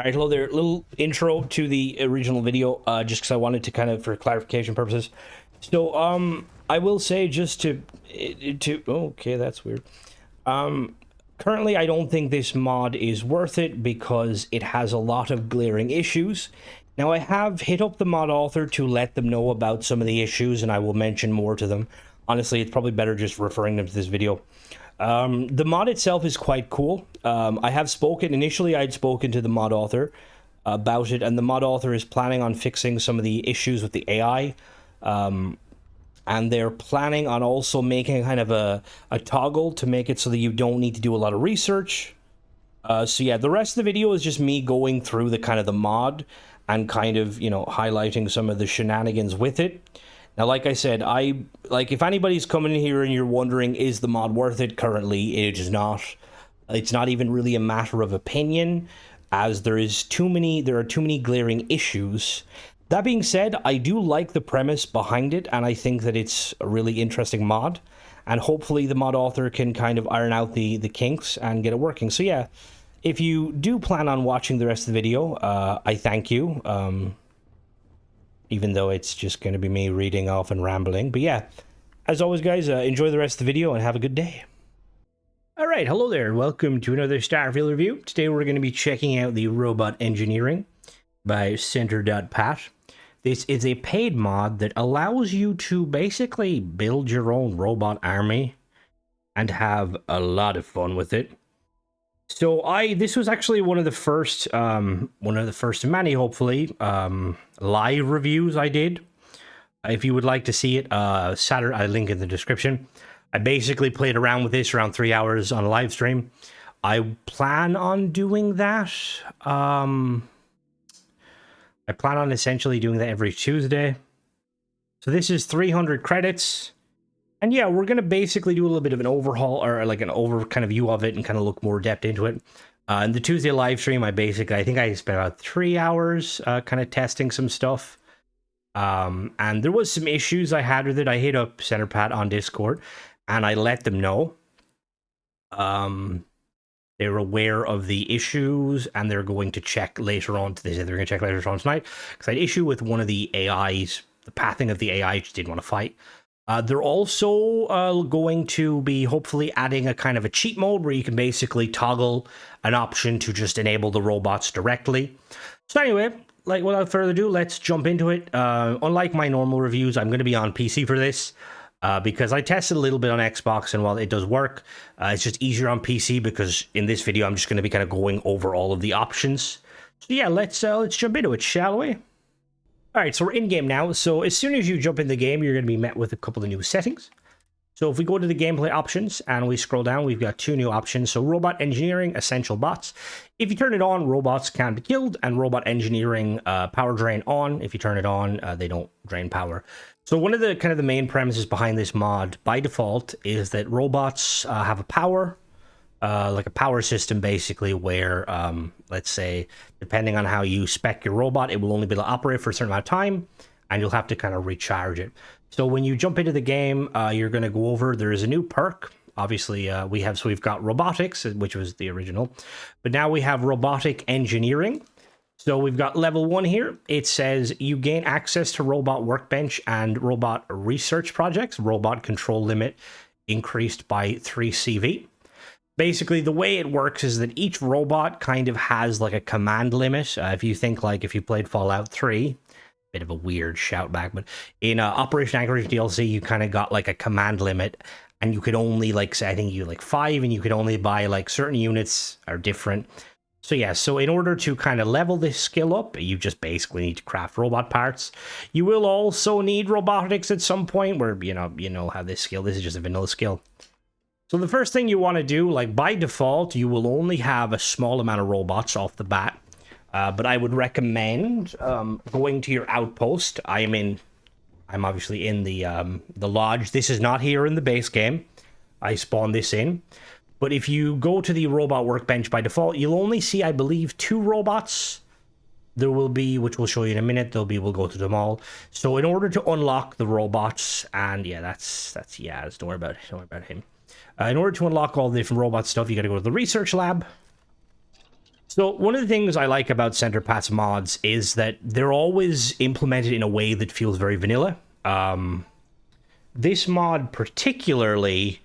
All right, hello there. Little intro to the original video, just because I wanted to kind of, for clarification purposes. So, I will say just okay, that's weird. Currently, I don't think this mod is worth it because it has a lot of glaring issues. Now, I have hit up the mod author to let them know about some of the issues, and I will mention more to them. Honestly, it's probably better just referring them to this video. The mod itself is quite cool. I have spoken, initially I'd spoken to the mod author about it, and the mod author is planning on fixing some of the issues with the AI. And they're planning on also making kind of a toggle to make it so that you don't need to do a lot of research. So yeah, the rest of the video is just me going through the kind of the mod and kind of, you know, highlighting some of the shenanigans with it. Now, like I said, if anybody's coming in here and you're wondering, is the mod worth it? Currently, it is not. It's not even really a matter of opinion, as there are too many glaring issues. That being said, I do like the premise behind it, and I think that it's a really interesting mod, and hopefully the mod author can kind of iron out the kinks and get it working. So yeah, if you do plan on watching the rest of the video, I thank you. Even though it's just going to be me reading off and rambling. But yeah, as always, guys, enjoy the rest of the video and have a good day. All right, hello there. Welcome to another Starfield review. Today we're going to be checking out the Robot Engineering by Center.Pat. This is a paid mod that allows you to basically build your own robot army and have a lot of fun with it. So this was actually one of the first of many, hopefully, live reviews I did. If you would like to see it, Saturday, I link in the description. I basically played around with this around 3 hours on a live stream. I plan on doing that. I plan on essentially doing that every Tuesday. So this is 300 credits. And yeah, we're going to basically do a little bit of an overhaul, or like an kind of view of it, and kind of look more depth into it. In the Tuesday live stream, I think I spent about 3 hours kind of testing some stuff. And there was some issues I had with it. I hit up CenterPat on Discord, and I let them know. They were aware of the issues, and they're going to check later on. They said they're going to check later on tonight, because I had issue with one of the AIs. The pathing of the AI just didn't want to fight. They're also going to be hopefully adding a kind of a cheat mode where you can basically toggle an option to just enable the robots directly. So anyway, like without further ado, let's jump into it. Unlike my normal reviews, I'm going to be on PC for this because I tested a little bit on Xbox, and while it does work, it's just easier on PC because in this video I'm just going to be kind of going over all of the options. So yeah, let's jump into it, shall we? All right, so we're in game now. So as soon as you jump in the game, you're going to be met with a couple of new settings. So if we go to the gameplay options and we scroll down, we've got two new options. So Robot Engineering, Essential Bots. If you turn it on, robots can be killed, and Robot Engineering, Power Drain on. If you turn it on, they don't drain power. So one of the kind of the main premises behind this mod by default is that robots have a power, like a power system, basically, where, let's say, depending on how you spec your robot, it will only be able to operate for a certain amount of time, and you'll have to kind of recharge it. So when you jump into the game, you're going to go over, there is a new perk. Obviously, we've got robotics, which was the original, but now we have robotic engineering. So we've got level 1 here. It says you gain access to robot workbench and robot research projects. Robot control limit increased by 3 CV. Basically, the way it works is that each robot kind of has like a command limit. If you think like if you played Fallout 3, bit of a weird shout back, but in Operation Anchorage DLC, you kind of got like a command limit, and you could only like say, I think you like 5, and you could only buy like certain units are different. So yeah, so in order to kind of level this skill up, you just basically need to craft robot parts. You will also need robotics at some point where, you know how this skill, this is just a vanilla skill. So the first thing you want to do, like by default, you will only have a small amount of robots off the bat. But I would recommend going to your outpost. I'm obviously in the lodge. This is not here in the base game. I spawned this in. But if you go to the robot workbench by default, you'll only see, I believe, 2 robots. There will be, which we'll show you in a minute, we'll go to them all. So in order to unlock the robots, and yeah, that's don't worry about it. Don't worry about him. In order to unlock all the different robot stuff, you got to go to the research lab. So one of the things I like about Center Pass mods is that they're always implemented in a way that feels very vanilla. This mod particularly,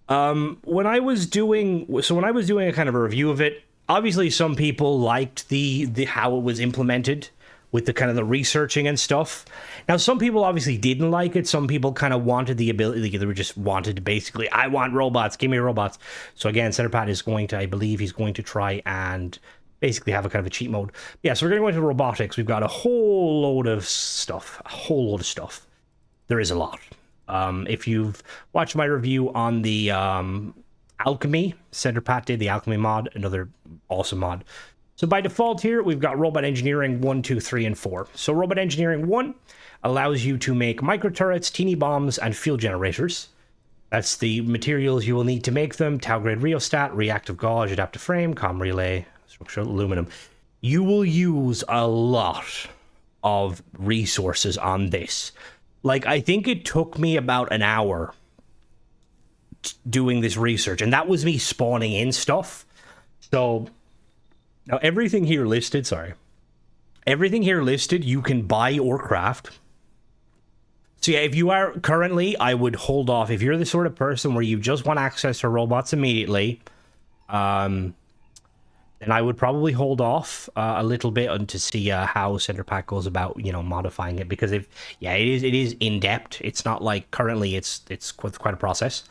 when I was doing a kind of a review of it, obviously some people liked the how it was implemented with the kind of the researching and stuff. Now some people obviously didn't like it. Some people kind of wanted the ability, they were just wanted to basically, I want robots, give me robots. So again, Centerpad is going to, I believe he's going to try and basically have a kind of a cheat mode. Yeah, so we're going to go into robotics. We've got a whole load of stuff. There is a lot. If you've watched my review on the Alchemy, Centerpat did the Alchemy mod, another awesome mod. So by default here, we've got Robot Engineering 1, 2, 3, and 4. So Robot Engineering 1 allows you to make micro turrets, teeny bombs, and fuel generators. That's the materials you will need to make them: Tau grade rheostat, reactive gauge, adaptive frame, comm relay, structural aluminum. You will use a lot of resources on this. Like, I think it took me about an hour doing this research, and that was me spawning in stuff. So now everything here listed, you can buy or craft. So yeah, if you are currently, I would hold off. If you're the sort of person where you just want access to robots immediately, then I would probably hold off a little bit and to see how Center Pack goes about, modifying it, because it is in depth. It's not like currently it's quite a process.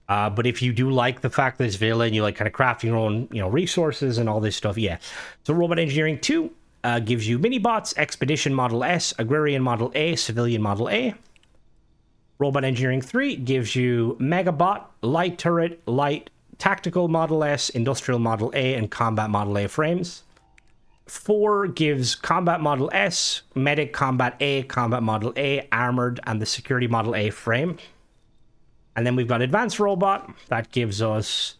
But if you do like the fact that it's vanilla and you like kind of crafting your own, resources and all this stuff, yeah. So Robot Engineering 2 gives you mini bots, Expedition Model S, Agrarian Model A, Civilian Model A. Robot Engineering 3 gives you Megabot, Light Turret, Light Tactical Model S, Industrial Model A, and Combat Model A frames. 4 gives Combat Model S, Medic Combat A, Combat Model A, Armored, and the Security Model A frame. And then we've got Advanced Robot. That gives us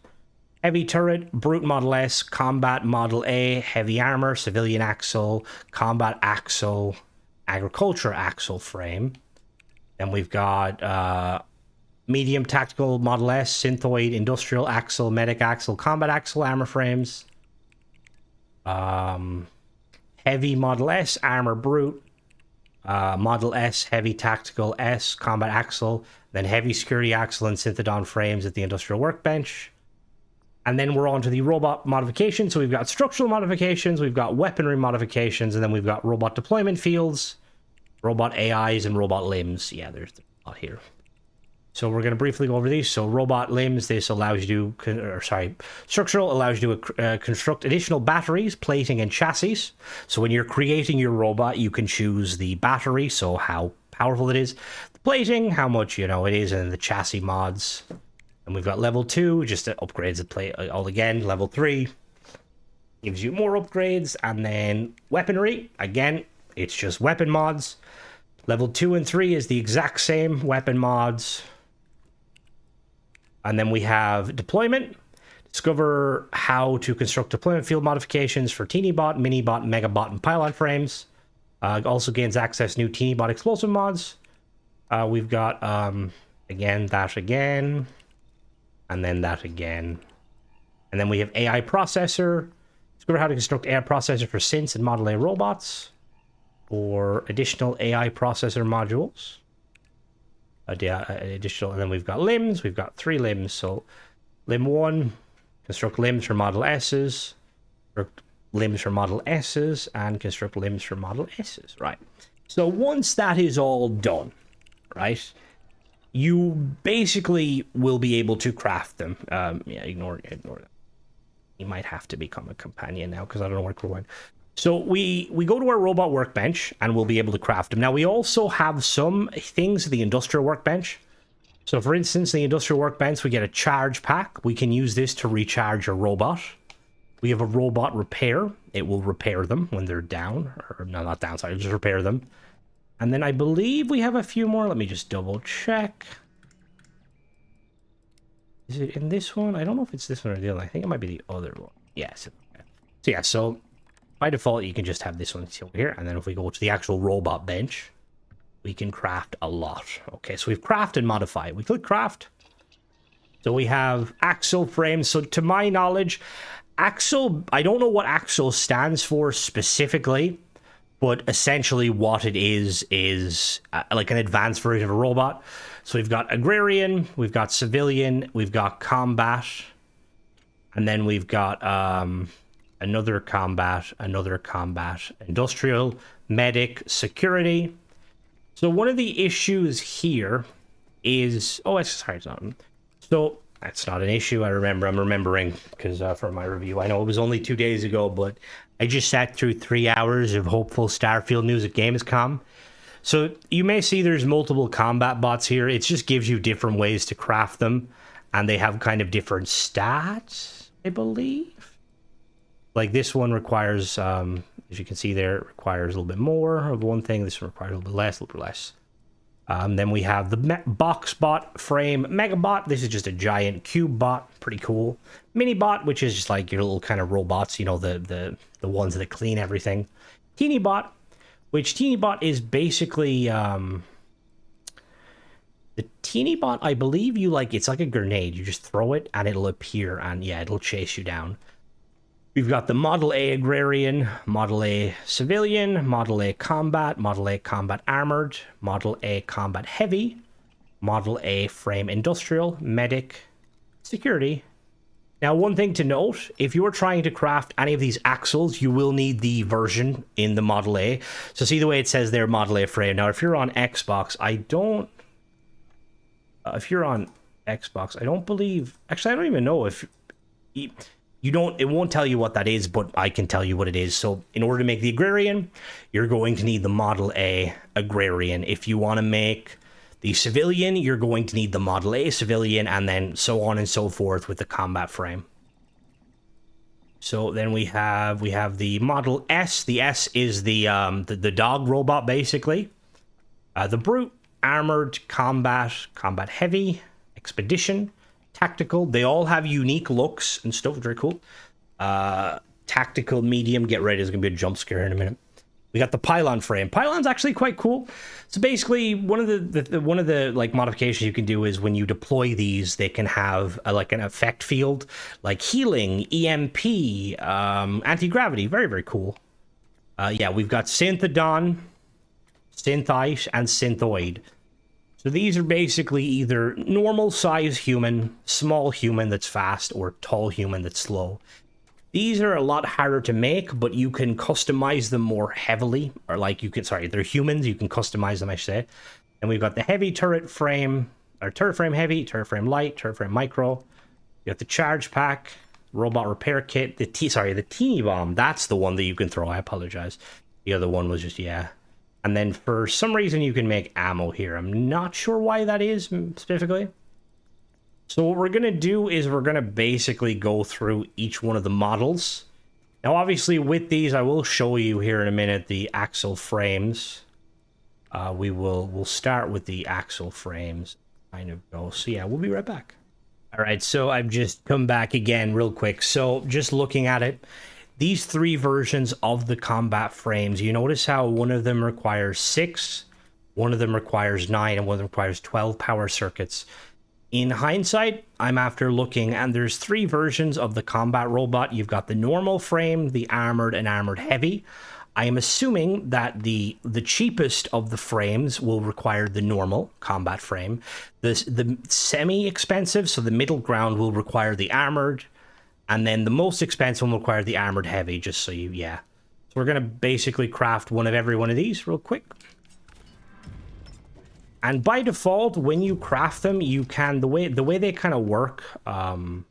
Heavy Turret, Brute Model S, Combat Model A, Heavy Armor, Civilian Axle, Combat Axle, Agriculture Axle frame. Then we've got Medium Tactical Model S, Synthoid, Industrial Axle, Medic Axle, Combat Axle, Armor frames. Heavy Model S, Armor Brute, Model S, Heavy Tactical S, Combat Axle, then Heavy Security Axle and Synthedon frames at the Industrial Workbench. And then we're on to the robot modifications. So we've got structural modifications, we've got weaponry modifications, and then we've got robot deployment fields, robot AIs, and robot limbs. Yeah, there's a lot here. So we're going to briefly go over these. So robot limbs, this allows you to, structural allows you to construct additional batteries, plating, and chassis. So when you're creating your robot, you can choose the battery, so how powerful it is, the plating, how much, it is, and the chassis mods. And we've got level 2, just upgrades the plate all again. Level 3 gives you more upgrades, and then weaponry, again, it's just weapon mods. Level 2 and 3 is the exact same weapon mods. And then we have deployment. Discover how to construct deployment field modifications for Teenybot, Minibot, Megabot, and Pylon frames. Also gains access new Teenybot explosive mods. We've got, again, that again. And then that again. And then we have AI processor. Discover how to construct AI processor for synths and Model A robots. Or additional AI processor modules. Additional, and then we've got limbs. We've got 3 limbs. So limb 1, construct limbs for Model S's, construct limbs for Model S's, and construct limbs for Model S's. Right. So once that is all done, right, you basically will be able to craft them. Ignore that. You might have to become a companion now because I don't know where we're going. So we go to our robot workbench and we'll be able to craft them. Now we also have some things in the industrial workbench. So for instance, the industrial workbench, we get a charge pack. We can use this to recharge a robot. We have a robot repair. It will repair them when they're down. Or no, not down, sorry, just repair them. And then I believe we have a few more. Let me just double check. Is it in this one? I don't know if it's this one or the other. I think it might be the other one. Yes. Okay. So yeah, so by default, you can just have this one over here. And then if we go to the actual robot bench, we can craft a lot. Okay, so we've crafted and modified. We click craft. So we have axle frames. So to my knowledge, Axle, I don't know what Axle stands for specifically, but essentially what it is like an advanced version of a robot. So we've got agrarian, we've got civilian, we've got combat, and then we've got another combat, industrial, medic, security. So one of the issues here is, oh, sorry, it's not. So that's not an issue. I'm remembering because from my review, I know it was only 2 days ago, but I just sat through 3 hours of hopeful Starfield news at Gamescom. So you may see there's multiple combat bots here. It just gives you different ways to craft them, and they have kind of different stats, I believe. Like this one requires, as you can see there, it requires a little bit more of one thing. This one requires a little bit less. Then we have the box bot frame megabot. This is just a giant cube bot, pretty cool. Mini bot, which is just like your little kind of robots, you know, the ones that clean everything. Teeny bot, which teeny bot is basically the teeny bot. I believe you like it's like a grenade. You just throw it and it'll appear, and yeah, it'll chase you down. We've got the Model A Agrarian, Model A Civilian, Model A Combat Armored, Model A Combat Heavy, Model A Frame Industrial, Medic, Security. Now, one thing to note, if you're trying to craft any of these axles, you will need the version in the Model A. So see the way it says there, Model A Frame. Now, if you're on Xbox, if you're on Xbox, I don't believe... Actually, I don't even know if... it won't tell you what that is, but I can tell you what it is. So in order to make the agrarian, you're going to need the Model A Agrarian. If you want to make the civilian, you're going to need the Model A Civilian, and then so on and so forth with the combat frame. So then we have the Model S. The S is the dog robot, basically. The Brute, Armored, Combat Heavy, Expedition, Tactical. They all have unique looks and stuff. Very cool. Tactical, medium. Get ready. There's going to be a jump scare in a minute. We got the pylon frame. Pylon's actually quite cool. So basically, one of the like modifications you can do is when you deploy these, they can have like an effect field, like healing, EMP, anti-gravity. Very, very cool. Yeah, we've got Synthedon, Synthite, and Synthoid. So these are basically either normal size human, small human that's fast, or tall human that's slow. These are a lot harder to make, but you can customize them more heavily, or like you can, they're humans, you can customize them, I should say. And we've got the heavy turret frame, or turret frame heavy, turret frame light, turret frame micro. You got the charge pack, robot repair kit, the teeny bomb, that's the one that you can throw, I apologize. The other one was just, yeah. And then for some reason you can make ammo here. I'm not sure why that is specifically. So what we're going to do is we're going to basically go through each one of the models. Now obviously with these I will show you here in a minute the axle frames. We'll start with the axle frames. Kind of go. So yeah, we'll be right back. All right, so I've just come back again real quick. So just looking at it, these three versions of the combat frames, you notice how one of them requires 6, one of them requires 9, and one of them requires 12 power circuits. In hindsight, I'm after looking, and there's 3 versions of the combat robot. You've got the normal frame, the armored, and armored heavy. I am assuming that the cheapest of the frames will require the normal combat frame. The semi-expensive, so the middle ground, will require the armored. And then the most expensive one will require the armored heavy, just so you, yeah. So we're going to basically craft one of every one of these real quick. And by default, when you craft them, you can, the way they kind of work, I'm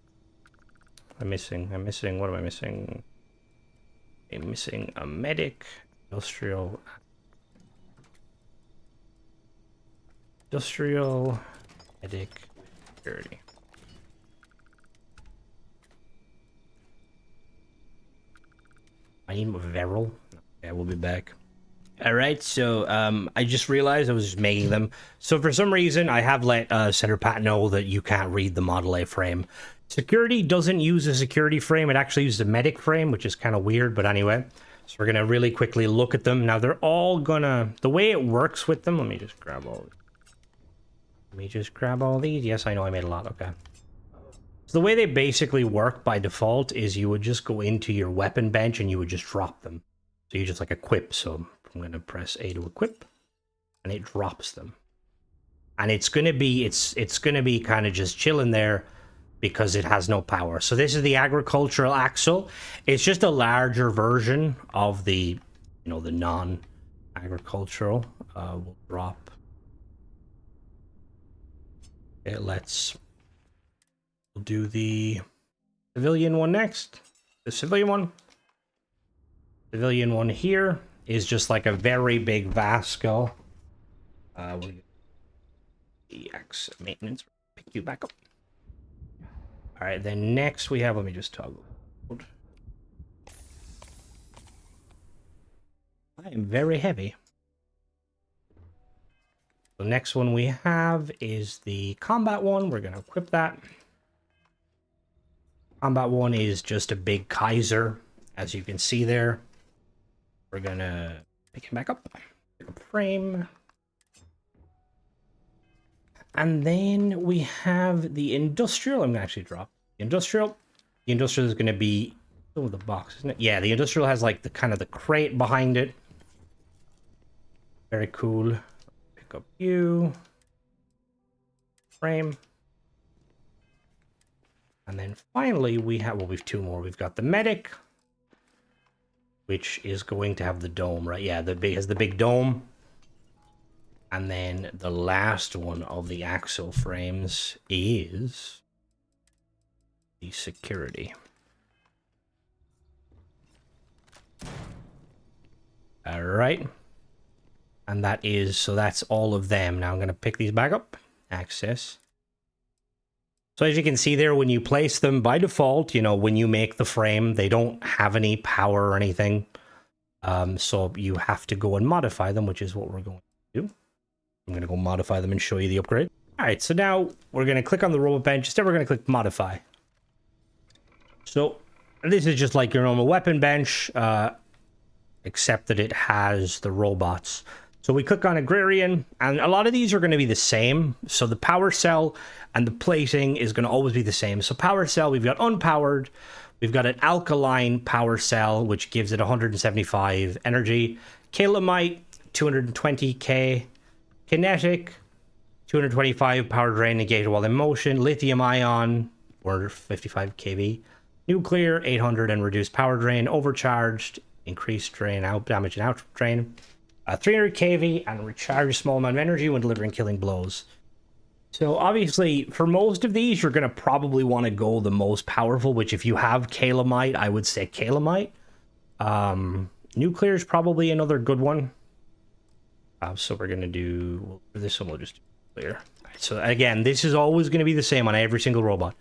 missing, what am I missing? I'm missing a medic, industrial, medic, security. I need a Veryl. Yeah, we'll be back. All right, so I just realized I was just making them. So for some reason, I have let Senator Pat know that you can't read the Model A frame. Security doesn't use a security frame. It actually uses a medic frame, which is kind of weird. But anyway, so we're going to really quickly look at them. Now, they're all going to... The way it works with them... Let me just grab all these. Yes, I know I made a lot. Okay. So the way they basically work by default is you would just go into your weapon bench and you would just drop them. So you just like equip. So I'm going to press A to equip, and it drops them. And it's going to be it's going to be kind of just chilling there because it has no power. So this is the agricultural axle. It's just a larger version of the, you know, the non-agricultural. We'll drop. Okay, we'll do the civilian one next. The civilian one here is just like a very big vast skull. We'll EX maintenance, pick you back up. All right, then next we have, let me just toggle. I am very heavy. The next one we have is the combat one. We're going to equip that. Combat one is just a big Kaiser, as you can see there. We're going to pick him back up. Pick up frame. And then we have the industrial. I'm going to actually drop the industrial. The industrial is going to be, oh, the box, isn't it? Yeah, the industrial has like the kind of the crate behind it. Very cool. Pick up you. Frame. And then finally we have, well, we've two more. We've got the medic, which is going to have the dome, right? Yeah, has the big dome. And then the last one of the axle frames is the security. All right. And that is, so that's all of them. Now I'm going to pick these back up. Access. So as you can see there, when you place them by default, you know, when you make the frame, they don't have any power or anything. So you have to go and modify them, which is what we're going to do. I'm going to go modify them and show you the upgrade. All right, so now we're going to click on the robot bench. Instead, we're going to click modify. So this is just like your normal weapon bench, except that it has the robots. So we click on agrarian, and a lot of these are going to be the same. So the power cell and the plating is going to always be the same. So power cell, we've got unpowered. We've got an alkaline power cell, which gives it 175 energy. Calamite, 220k. Kinetic, 225 power drain negated while in motion. Lithium ion, 455 kV. Nuclear, 800 and reduced power drain. Overcharged, increased drain, out damage and out drain. 300 kV and recharge a small amount of energy when delivering killing blows. So obviously, for most of these, you're going to probably want to go the most powerful, which if you have Calamite, I would say Calamite. Nuclear is probably another good one. So we're going to do, for this one, we'll just do clear. Right, so again, this is always going to be the same on every single robot.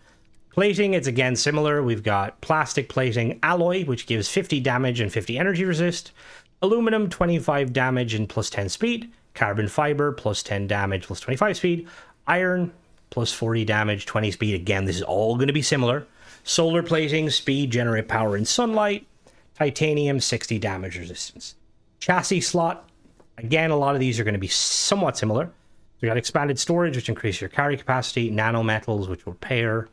Plating, it's again similar. We've got plastic plating, alloy, which gives 50 damage and 50 energy resist. Aluminum, 25 damage and plus 10 speed. Carbon fiber, plus 10 damage, plus 25 speed. Iron, plus 40 damage, 20 speed. Again, this is all going to be similar. Solar plating, speed, generate power in sunlight. Titanium, 60 damage resistance. Chassis slot, again, a lot of these are going to be somewhat similar. We got expanded storage, which increases your carry capacity. Nanometals, which will repair.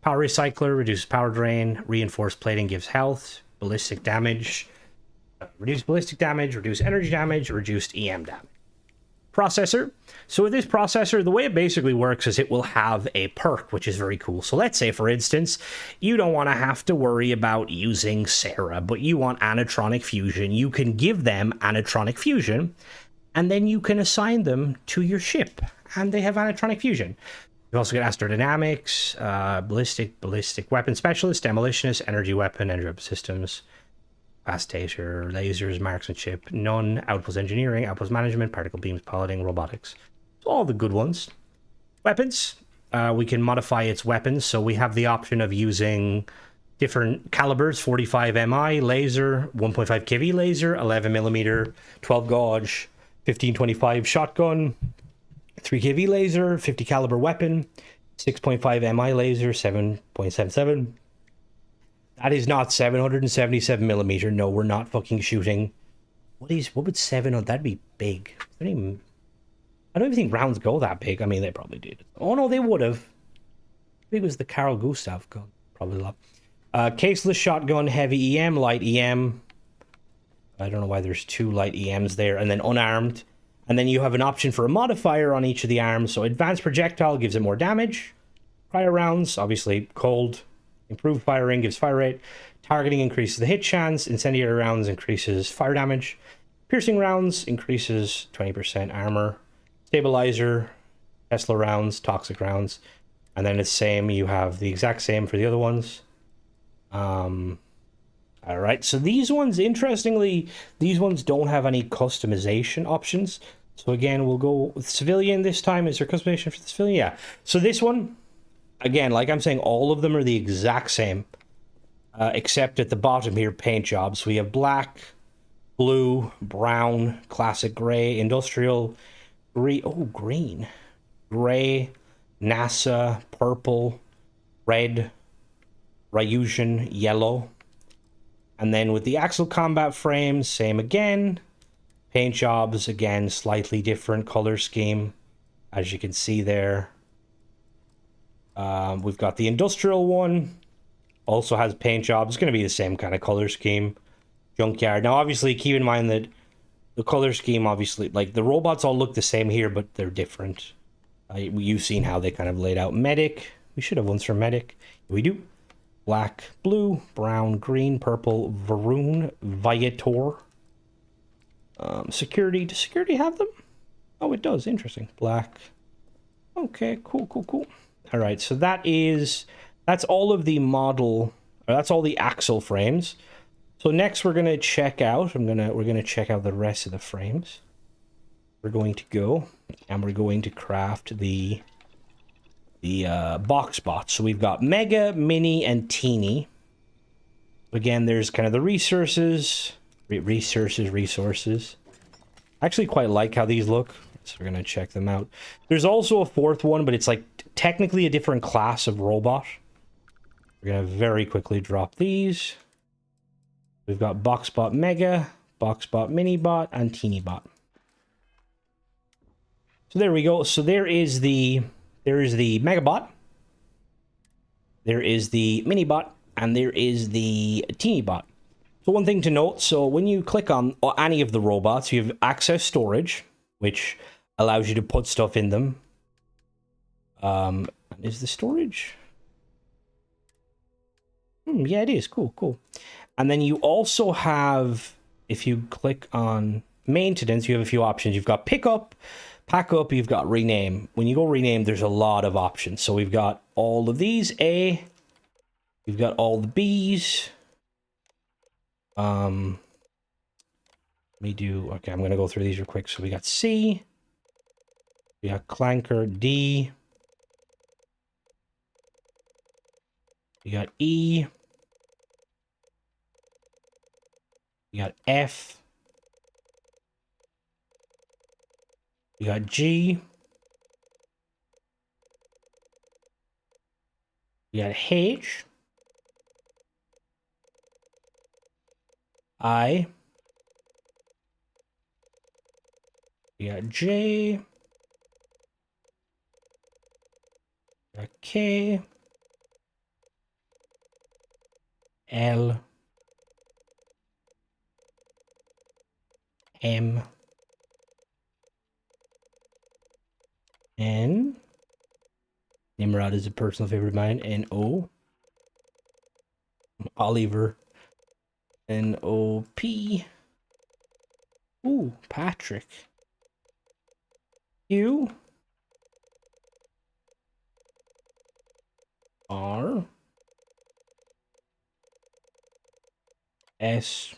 Power recycler, reduces power drain. Reinforced plating gives health. Ballistic damage, reduce ballistic damage, reduce energy damage, reduced EM damage. Processor. So with this processor, the way it basically works is it will have a perk, which is very cool. So let's say, for instance, you don't want to have to worry about using Sarah, but you want anatronic fusion. You can give them anatronic fusion, and then you can assign them to your ship, and they have anatronic fusion. You also get astrodynamics, ballistic weapon specialist, demolitionist, energy weapon systems, fast taser, lasers, marksmanship, none, outpost engineering, outpost management, particle beams, piloting, robotics. So all the good ones. Weapons. We can modify its weapons, so we have the option of using different calibers: 45 mi laser, 1.5 kV laser, 11 millimeter, 12 gauge, 1525 shotgun, 3 kV laser, 50 caliber weapon, 6.5 mi laser, 7.77. That is not 777 millimeter. No, we're not fucking shooting. What would 700? That'd be big. I don't even think rounds go that big. I mean, they probably did. Oh no, they would have. big was the Carl Gustav gun? Probably a lot. Caseless shotgun, heavy EM, light EM. I don't know why there's 2 light EMs there, and then unarmed. And then you have an option for a modifier on each of the arms. So advanced projectile gives it more damage. Prior rounds, obviously cold. Improved firing gives fire rate. Targeting increases the hit chance. Incendiary rounds increases fire damage. Piercing rounds increases 20% armor. Stabilizer, Tesla rounds, toxic rounds. And then it's same, you have the exact same for the other ones. All right, so these ones, interestingly, these ones don't have any customization options. So again, we'll go with civilian this time. Is there customization for the civilian? Yeah. So this one, again, like I'm saying, all of them are the exact same, except at the bottom here, paint jobs. We have black, blue, brown, classic gray, industrial, green, gray, NASA, purple, red, Ryusian, yellow. And then with the axle combat frames, same again. Paint jobs, again, slightly different color scheme, as you can see there. We've got the industrial one, also has paint jobs. It's going to be the same kind of color scheme. Junkyard. Now, obviously, keep in mind that the color scheme, obviously, like the robots all look the same here, but they're different. You've seen how they kind of laid out. Medic. We should have ones for medic. We do. Black, blue, brown, green, purple, Varun, Viator. Security. Does security have them? Oh, it does. Interesting. Black. Okay, cool. All right, so that's all of the model, or that's all the axle frames. So next we're gonna check out. We're gonna check out the rest of the frames. We're going to go and we're going to craft the box bots. So we've got Mega, Mini, and Teeny. Again, there's kind of the resources. I actually quite like how these look, so we're gonna check them out. There's also a 4th one, but it's like technically a different class of robot. We're gonna very quickly drop these. We've got Boxbot Mega, Boxbot Minibot, and Teenybot. So there we go. So there is the Megabot, there is the Minibot, and there is the Teenybot. So one thing to note, so when you click on any of the robots, you have access storage, which allows you to put stuff in them. Is the storage? Yeah, it is. Cool. And then you also have, if you click on maintenance, you have a few options. You've got pick up, pack up, you've got rename. When you go rename, there's a lot of options. So we've got all of these A, we've got all the B's. Let me do, okay, I'm going to go through these real quick. So we got C, we got Clanker, D, we got E, we got F, we got G, we got H, I, we got J, we got K, L, M, N. Nimrod is a personal favorite of mine. N, O. Oliver. N, O, P. Ooh, Patrick. Q. R. S.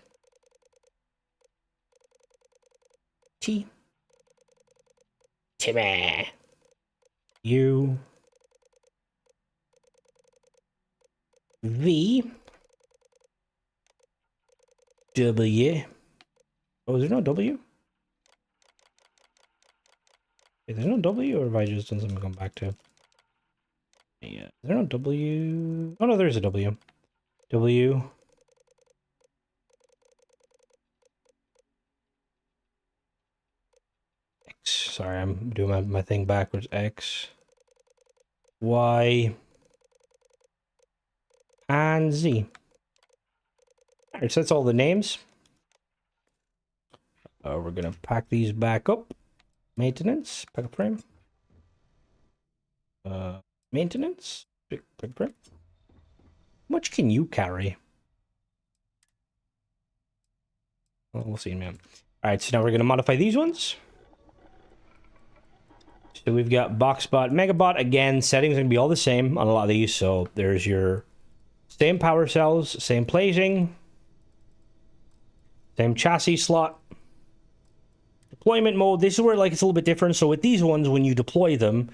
T. Timmy. U. V. W. Oh, is there no W? Is there no W, or have I just done something to come back to? Yeah. Is there no W? Oh, no, there's a W. W. X. Sorry, I'm doing my thing backwards. X. Y. and Z. Alright, so that's all the names. We're gonna pack these back up. Maintenance, pack up frame. Maintenance, pack up frame. How much can you carry? Well, we'll see, man. Alright, so now we're gonna modify these ones. So we've got Boxbot, Megabot. Again, settings are gonna be all the same on a lot of these. So there's your same power cells, same plating, same chassis slot. Deployment mode, this is where like it's a little bit different. So with these ones, when you deploy them,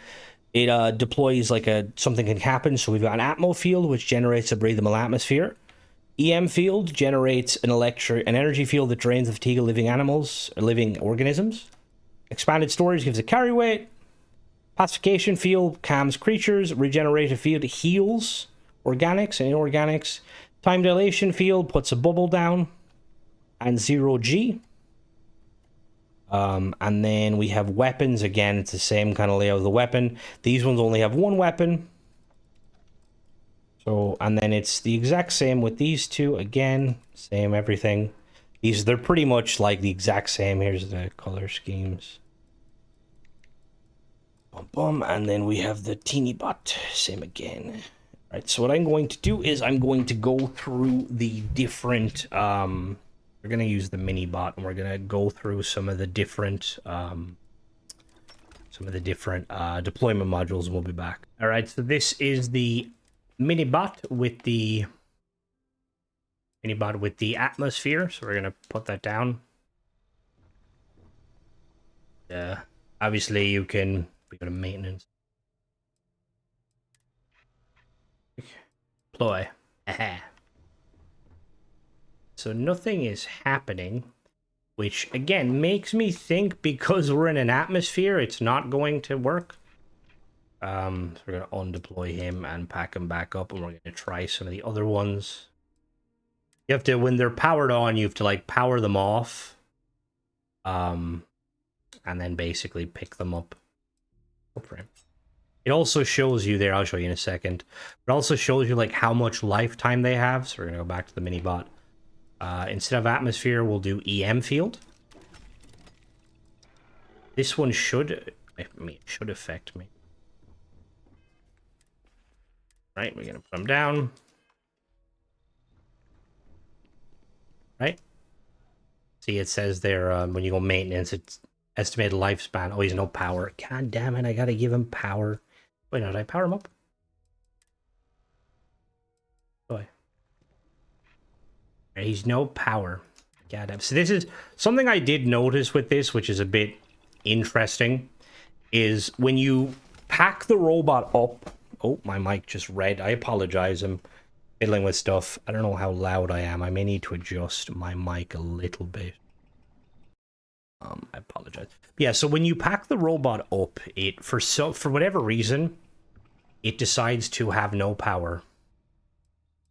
it deploys like something can happen. So we've got an Atmo field, which generates a breathable atmosphere. EM field generates an energy field that drains the fatigue of living animals or living organisms. Expanded storage gives a carry weight. Pacification field calms creatures. Regenerative field heals organics and inorganics. Time dilation field puts a bubble down. And 0G. And then we have weapons. Again, it's the same kind of layout of the weapon. These ones only have one weapon. So, and then it's the exact same with these two. Again, same everything. They're pretty much like the exact same. Here's the color schemes. Boom, boom. And then we have the teeny bot. Same again. All right, so what I'm going to do is I'm going to go through the different... we're going to use the mini bot, and we're going to go through some of the different deployment modules, and we'll be back. All right, so this is the mini bot with the atmosphere. So we're going to put that down. Obviously, we go to maintenance. Deploy. Aha. So nothing is happening, which again makes me think because we're in an atmosphere, it's not going to work. So we're going to undeploy him and pack him back up, and we're going to try some of the other ones. You have to, when they're powered on, you have to like power them off. And then basically pick them up. It also shows you there, I'll show you in a second. It also shows you like how much lifetime they have. So we're going to go back to the mini bot. Instead of atmosphere, we'll do EM field. This one should affect me. Right, we're gonna put them down. Right. See, it says there when you go maintenance, it's estimated lifespan. Oh, he's no power. God damn it! I gotta give him power. Wait, no, did I power him up? Boy. He's no power. God damn. So this is something I did notice with this, which is a bit interesting, is when you pack the robot up. Oh, my mic just read. I apologize. I'm fiddling with stuff. I don't know how loud I am. I may need to adjust my mic a little bit. I apologize. Yeah, so when you pack the robot up, it for whatever reason, it decides to have no power.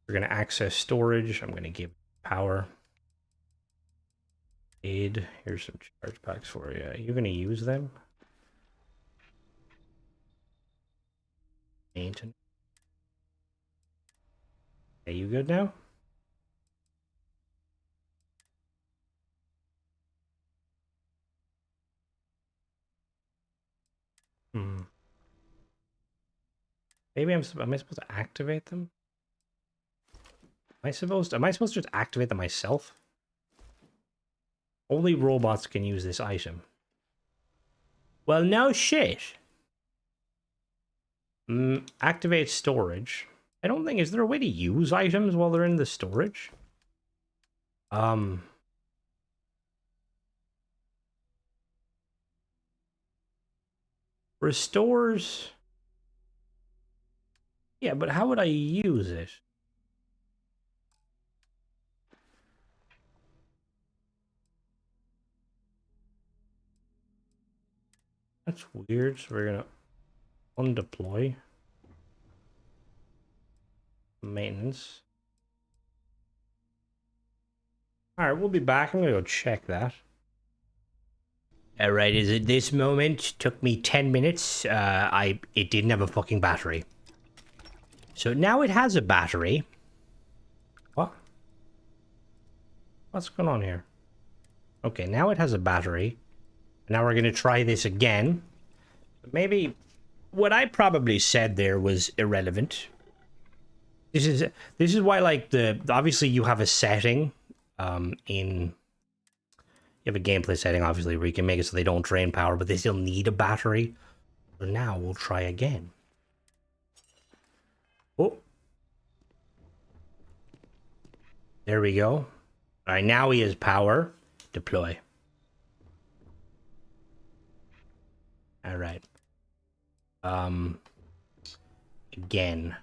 We're going to access storage. I'm going to give power. Aid. Here's some charge packs for you. Are you going to use them? Maintenance. Are you good now? Maybe am I supposed to activate them? Am I supposed to just activate them myself? Only robots can use this item. Well, no shit. Activate storage. I don't think, is there a way to use items while they're in the storage? Restores. Yeah, but how would I use it? That's weird. So we're gonna undeploy. Maintenance. Alright, we'll be back. I'm gonna go check that. Alright, is it this moment? Took me 10 minutes. It didn't have a fucking battery. So now it has a battery. What's going on here? Okay, now it has a battery. Now we're going to try this again. Maybe what I probably said there was irrelevant. This is why, like, obviously you have a setting in you have a gameplay setting, obviously, where you can make it so they don't drain power, but they still need a battery. So now we'll try again. Oh. There we go. All right, now he has power. Deploy. All right. Again,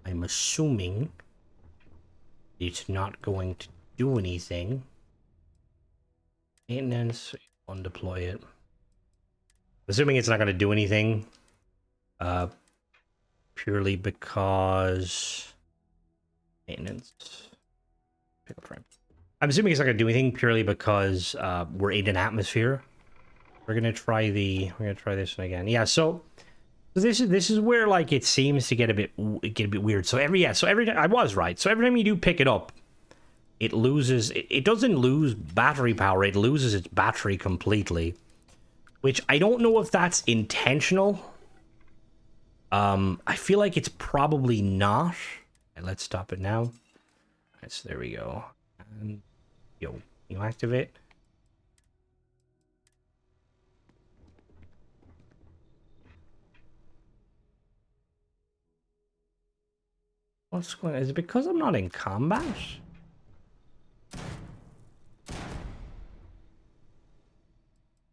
I'm assuming it's not going to do anything. Maintenance, undeploy it. Assuming it's not going to do anything, purely because maintenance. Pick up frame. I'm assuming it's not going to do anything purely because we're in an atmosphere. We're gonna try this one again. Yeah, so this is where, like, it seems to get a bit weird. So every time I was right. So every time you do pick it up, it loses. It doesn't lose battery power. It loses its battery completely, which I don't know if that's intentional. I feel like it's probably not. And let's stop it now. Right, so there we go. And you activate. What's going on? Is it because I'm not in combat?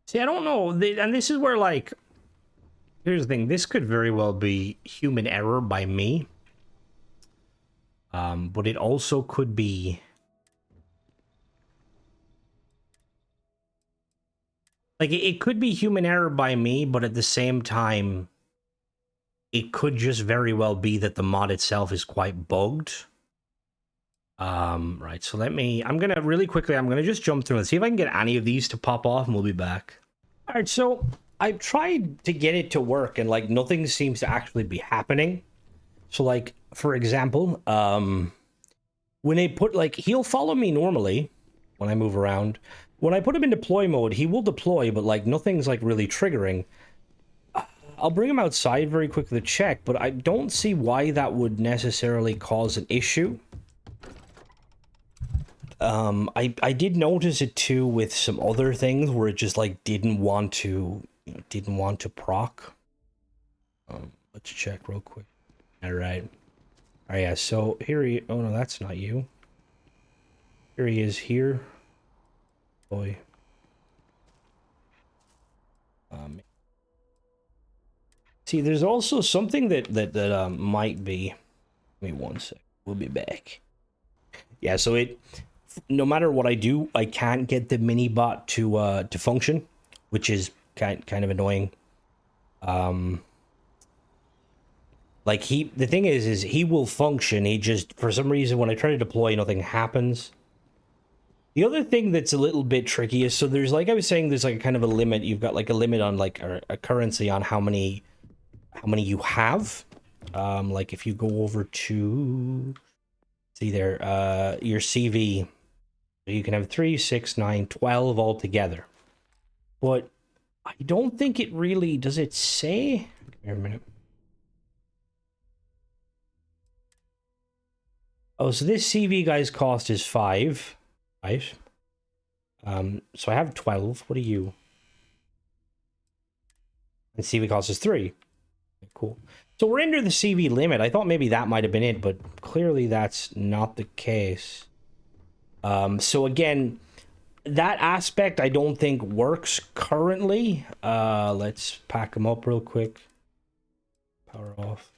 See, I don't know. And this is where, like, here's the thing. This could very well be human error by me. But it also could be... Like, it could be human error by me, but at the same time, it could just very well be that the mod itself is quite bugged. Right, so I'm gonna just jump through and see if I can get any of these to pop off, and we'll be back. All right, so I've tried to get it to work, and, like, nothing seems to actually be happening. So, like, for example, when I put, like, he'll follow me normally when I move around. When I put him in deploy mode, he will deploy, but, like, nothing's, like, really triggering. I'll bring him outside very quickly to check, but I don't see why that would necessarily cause an issue. I did notice it too with some other things where it just, like, didn't want to proc. Let's check real quick. All right. All right, yeah, so here he... Oh, no, that's not you. Here he is here. Boy. See, there's also something that might be... Give me 1 sec. We'll be back. Yeah, so no matter what I do, I can't get the mini bot to function, which is kind of annoying. Like, the thing is he will function. He just, for some reason, when I try to deploy, nothing happens. The other thing that's a little bit tricky is, so there's, like I was saying, there's, like, kind of a limit. You've got, like, a limit on, like, a currency on how many you have. Like, if you go over to, see there, your CV, you can have 3, 6, 9, 12 altogether. But I don't think it really, does it say? Give me a minute. Oh, so this CV guy's cost is 5, right? So I have 12. What are you? And CV cost is 3. Cool. So we're under the CV limit. I thought maybe that might have been it, but clearly that's not the case. So again, that aspect I don't think works currently. Let's pack them up real quick. Power off.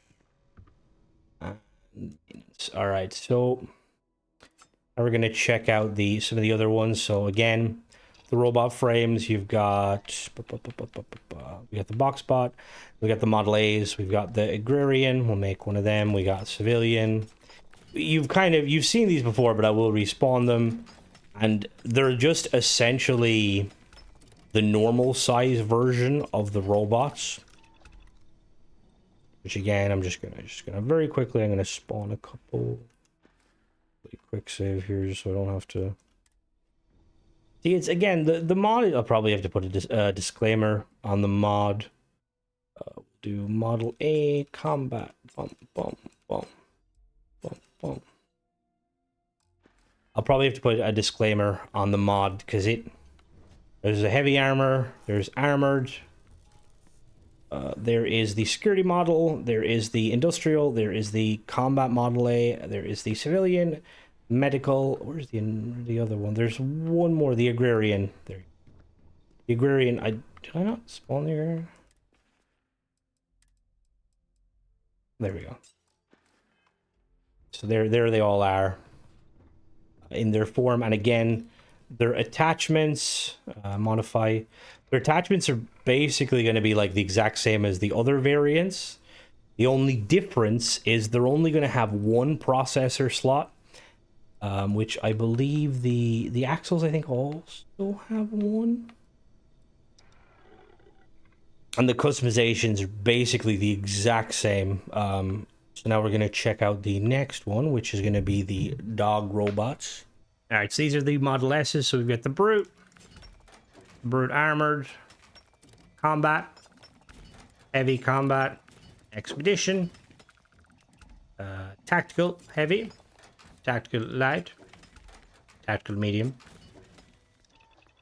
All right, so now we're gonna check out some of the other ones. So again, the robot frames, you've got we got the box bot, we got the Model A's, we've got the agrarian. We'll make one of them. We got civilian. You've seen these before, but I will respawn them, and they're just essentially the normal size version of the robots. Which again, I'm just gonna very quickly, I'm gonna spawn a couple. Quick save here, just so I don't have to See, it's again the mod. I'll probably have to put a disclaimer on the mod. Do model A combat. Bum, bum, bum, bum, bum. I'll probably have to put a disclaimer on the mod because there's a heavy armor, there's armored, there is the security model, there is the industrial, there is the combat model A, there is the civilian, medical. Where's the other one? There's one more, the agrarian. There, the agrarian. Did I not spawn the agrarian? There we go. So there they all are in their form, and again, their attachments modify. Their attachments are basically going to be like the exact same as the other variants. The only difference is they're only going to have one processor slot, which I believe the axles I think also have one. And the customizations are basically the exact same. So now we're going to check out the next one, which is going to be the dog robots. All right, so these are the Model S's. So we've got the Brute Armored, Combat, Heavy Combat, Expedition, Tactical Heavy, Tactical Light, Tactical Medium.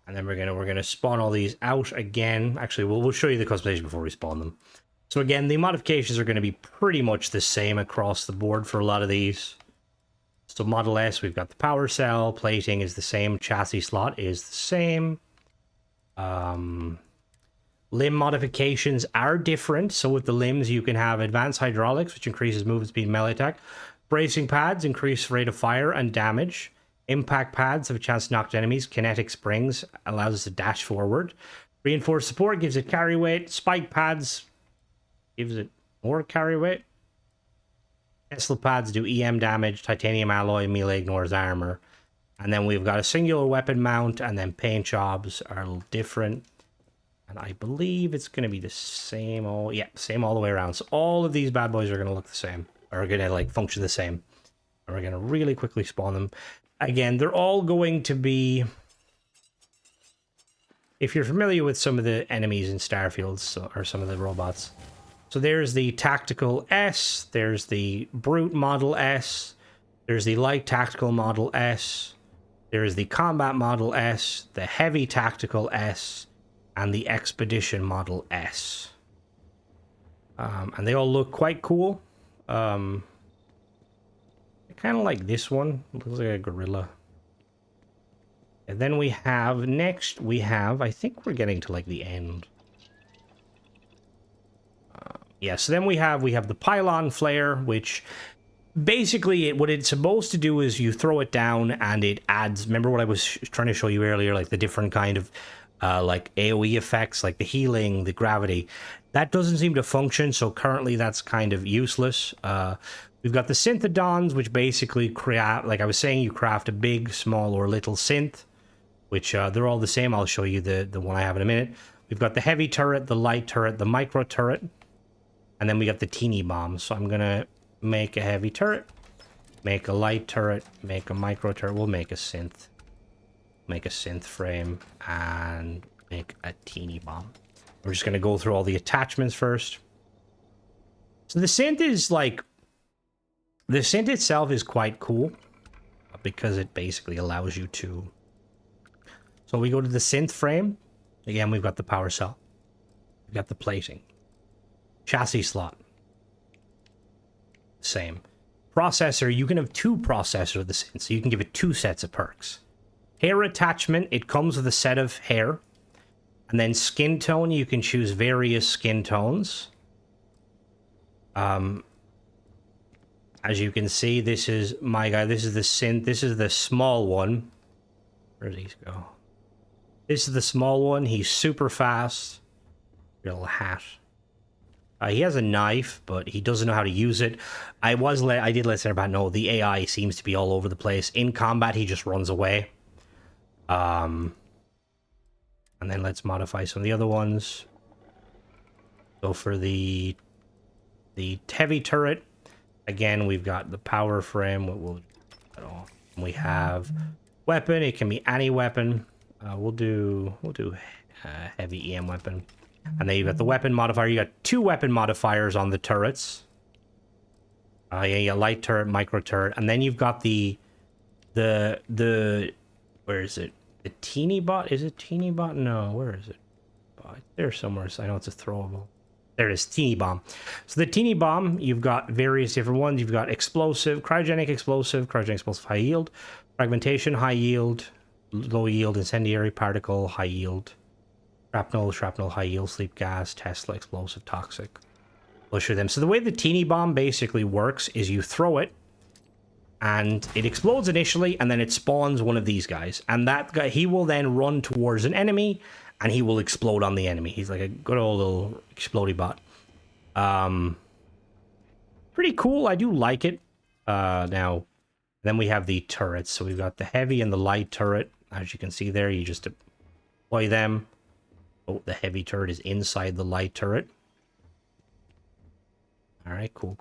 And then we're gonna spawn all these out again. Actually, we'll show you the customization before we spawn them. So again, the modifications are going to be pretty much the same across the board for a lot of these. So Model S, we've got the power cell, plating is the same, chassis slot is the same. Limb modifications are different. So with the limbs, you can have advanced hydraulics, which increases movement speed and melee attack. Bracing pads increase rate of fire and damage. Impact pads have a chance to knock down enemies. Kinetic springs allows us to dash forward. Reinforced support gives it carry weight. Spike pads gives it more carry weight. Tesla pads do EM damage. Titanium alloy melee ignores armor. And then we've got a singular weapon mount, and then paint jobs are a little different. And I believe it's going to be the same same all the way around. So all of these bad boys are going to look the same, or are going to like function the same. And we're going to really quickly spawn them. Again, they're all going to be, if you're familiar with some of the enemies in Starfield, or some of the robots. So there's the Tactical S, there's the Brute Model S, there's the Light Tactical Model S, there's the Combat Model S, the Heavy Tactical S, and the Expedition Model S. And they all look quite cool. I kind of like this one. It looks like a gorilla. And then we have, I think we're getting to like the end. Yeah, so then we have the pylon flare, which basically what it's supposed to do is you throw it down and it adds, remember what I was trying to show you earlier, like the different kind of like AoE effects, like the healing, the gravity. That doesn't seem to function, so currently that's kind of useless. We've got the synthedons, which basically create, like I was saying, you craft a big, small, or little synth, which they're all the same. I'll show you the one I have in a minute. We've got the heavy turret, the light turret, the micro turret, and then we got the teeny bomb. So I'm gonna make a heavy turret, make a light turret, make a micro turret. We'll make a synth frame, and make a teeny bomb. We're just gonna go through all the attachments first. So the synth is like, the synth itself is quite cool because it basically allows you to. So we go to the synth frame. Again, we've got the power cell. We've got the plating. Chassis slot. Same. Processor, you can have two processors of the synth, so you can give it two sets of perks. Hair attachment, it comes with a set of hair. And then skin tone, you can choose various skin tones. As you can see, this is my guy. This is the synth. This is the small one. Where did he go? This is the small one. He's super fast. Little hat. He has a knife, but he doesn't know how to use it. I did let everybody know the AI seems to be all over the place. In combat, he just runs away. And then let's modify some of the other ones. So for the heavy turret, again, we've got the power frame. We'll cut off. We have weapon. It can be any weapon. We'll do heavy EM weapon. And then you got the weapon modifier. You got 2 weapon modifiers on the turrets. Yeah, light turret, micro turret, and then you've got the where is it? The teeny bot? Is it teeny bot? No, where is it? There somewhere. So I know it's a throwable. There it is, teeny bomb. So the teeny bomb, you've got various different ones. You've got explosive, cryogenic explosive high yield, fragmentation, high yield, low yield, incendiary particle, high yield, shrapnel, high yield, sleep gas, Tesla, explosive, toxic. We'll show them. So the way the teeny bomb basically works is you throw it, and it explodes initially, and then it spawns one of these guys. And that guy, he will then run towards an enemy, and he will explode on the enemy. He's like a good old little explodey bot. Pretty cool. I do like it. Now, then we have the turrets. So we've got the heavy and the light turret. As you can see there, you just deploy them. Oh, the heavy turret is inside the light turret. All right, cool.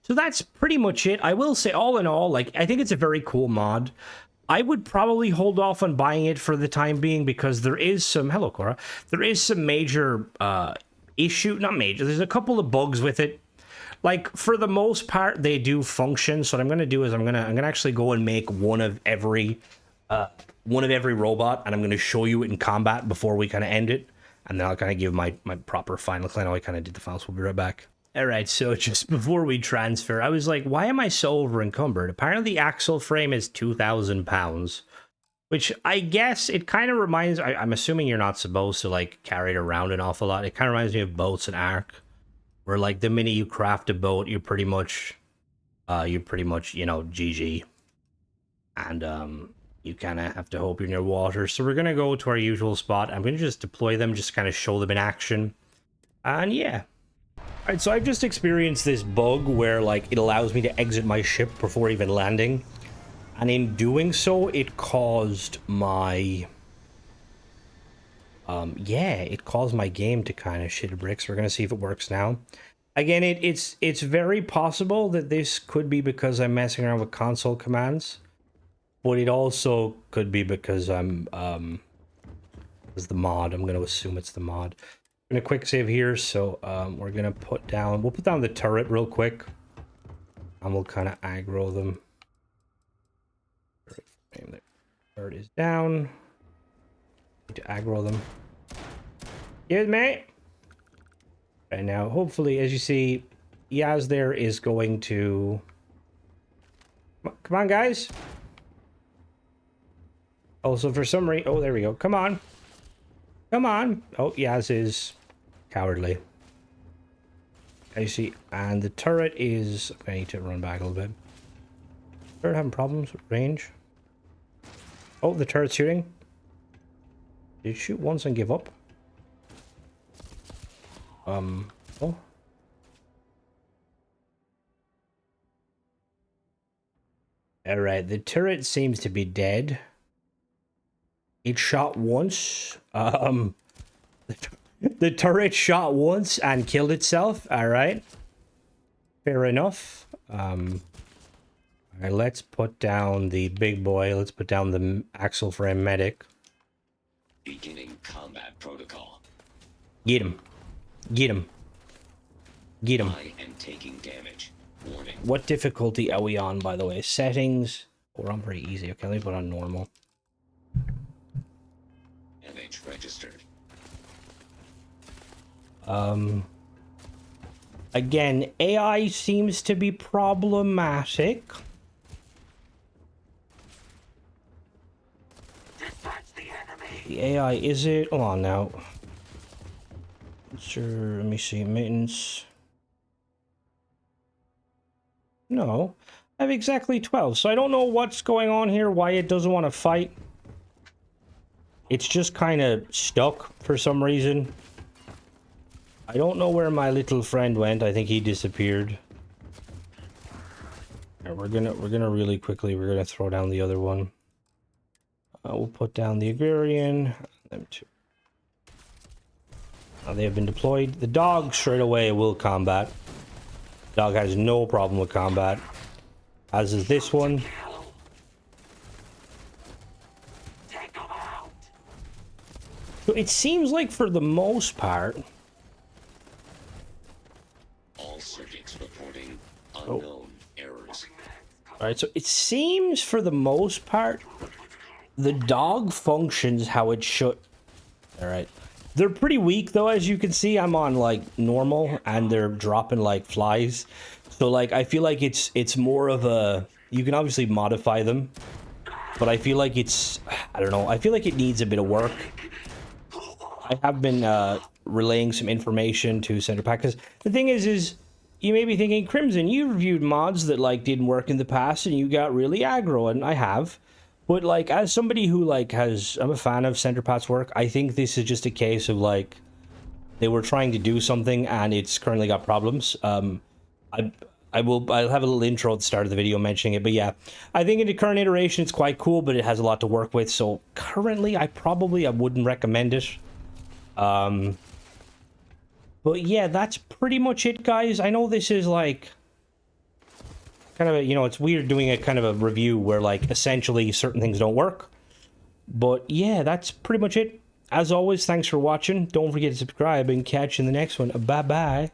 So that's pretty much it. I will say, all in all, like, I think it's a very cool mod. I would probably hold off on buying it for the time being because there is some... Hello, Cora. There is some major issue... Not major. There's a couple of bugs with it. Like, for the most part, they do function. So what I'm going to do is I'm gonna actually go and make one of every robot, and I'm going to show you it in combat before we kind of end it. And then I'll kind of give my proper final. I know I kind of did the files. We'll be right back. All right, so just before we transfer, I was like, why am I so over encumbered? Apparently the axle frame is 2,000 pounds, which I guess it kind of reminds... I'm assuming you're not supposed to, like, carry it around an awful lot. It kind of reminds me of boats and Ark, where, like, the minute you craft a boat, you're pretty much, you know, GG. And, you kind of have to hope you're near water. So we're going to go to our usual spot. I'm going to just deploy them, just kind of show them in action. And yeah. Alright, so I've just experienced this bug where, like, it allows me to exit my ship before even landing. And in doing so, it caused my... it caused my game to kind of shit bricks. We're going to see if it works now. Again, it's very possible that this could be because I'm messing around with console commands. But it also could be because I'm, it's the mod. I'm going to assume it's the mod. I'm going to quick save here, so we're going to put down... We'll put down the turret real quick. And we'll kind of aggro them. The turret is down. Need to aggro them. Here's me! Right now, hopefully, as you see, Yaz there is going to... Come on, guys! Also, for some reason... Oh, there we go. Come on. Come on. Oh, Yaz is cowardly. I see. And the turret is... I need to run back a little bit. Turret having problems with range. Oh, the turret's shooting. Did it shoot once and give up? Oh. Alright, the turret seems to be dead. It shot once. The turret shot once and killed itself. All right. Fair enough. All right, let's put down the big boy. Let's put down the axle frame medic. Beginning combat protocol. Get him. Get him. Get him. I am taking damage. Warning. What difficulty are we on, by the way? Settings. We're on pretty easy. Okay, let me put on normal. MH registered. Again, AI seems to be problematic. Dispatch the enemy. The AI, is it? Hold on now. Sure, let me see. Maintenance. No. I have exactly 12, so I don't know what's going on here, why it doesn't want to fight. It's just kind of stuck for some reason. I don't know where my little friend went. I think he disappeared. And we're gonna really quickly, we're gonna throw down the other one. We'll put down the agrarian. Them two. They have been deployed. The dog straight away will combat. Dog has no problem with combat. As is this one. So it seems like for the most part... All circuits reporting Oh. unknown errors. Alright, so it seems for the most part, the dog functions how it should. Alright. They're pretty weak though, as you can see. I'm on like normal and they're dropping like flies. So like I feel like it's more of a, you can obviously modify them, but I feel like it's, I don't know, I feel like it needs a bit of work. I have been relaying some information to Center Pack, because the thing is you may be thinking, Crimson, you reviewed mods that like didn't work in the past and you got really aggro, and I have. But like, as somebody who like I'm a fan of Center Pack's work, I think this is just a case of like they were trying to do something and it's currently got problems. I'll have a little intro at the start of the video mentioning it, but yeah, I think in the current iteration it's quite cool, but it has a lot to work with. So currently, I wouldn't recommend it. But yeah, that's pretty much it, guys. I know this is like kind of a, it's weird doing a kind of a review where like essentially certain things don't work. But yeah, that's pretty much it. As always, thanks for watching. Don't forget to subscribe and catch you in the next one. Bye bye.